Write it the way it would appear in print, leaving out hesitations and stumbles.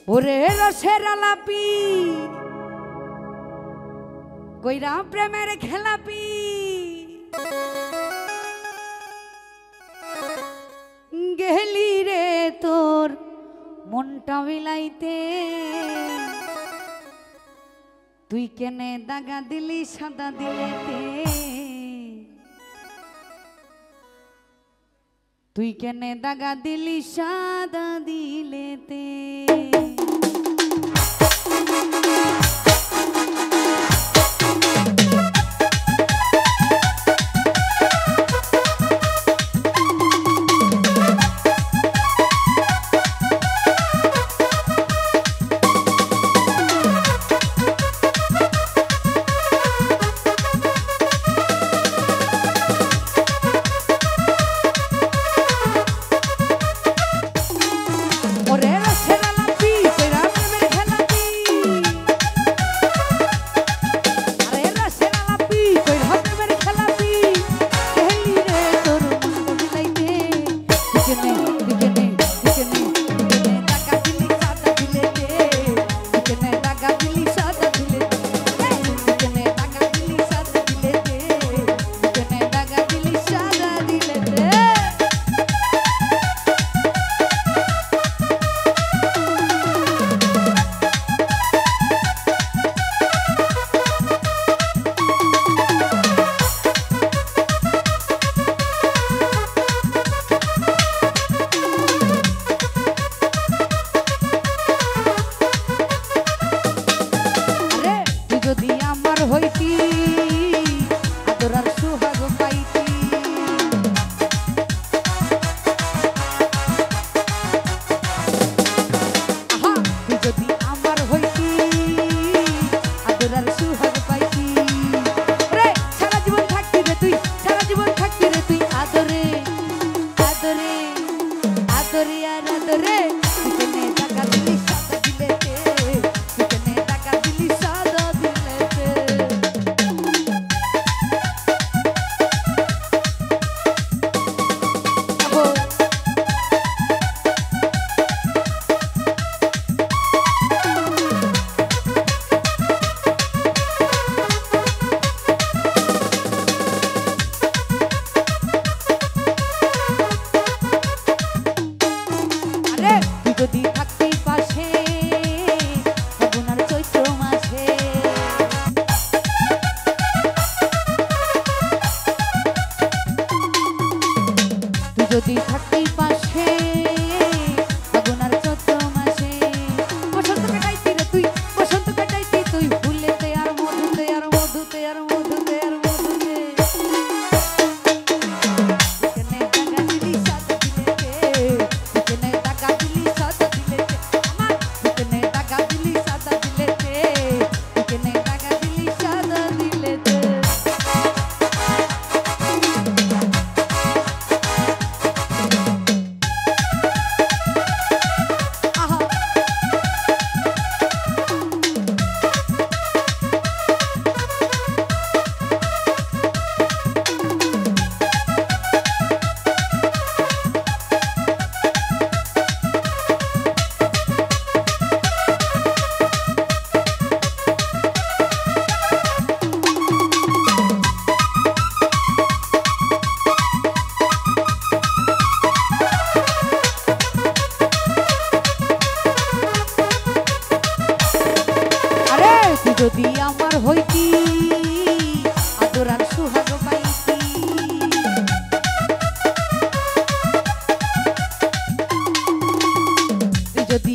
ওরে রসের আলাপি কইরা প্রেমের খেলাপি গেলি রে তোর মনটা বিলাইতে তুই কেনে দাগা দিলি সাদা দিলেতে তুই কেনে দাগা দিলি সাদা দিলেতে যদি থাকতেই পাশে আগুনার চৈত্র মাসে বসন্ত কাটাইতি রে তুই বসন্ত কাটাইতি তুই ফুলেতে আর মধুতে আর মধুতে আর মধুতে আর মধুতে কেনে টাকা দিলি সাদা দিলেতে কেনে টাকা দিলি সাদা দিলেতে আমার কেনে টাকা দিলি সাদা দিলেতে কেনে টাকা দিলি সাদা দিলেতে যদি আমার হইতি আদর আর সুহাগ পাইতি যদি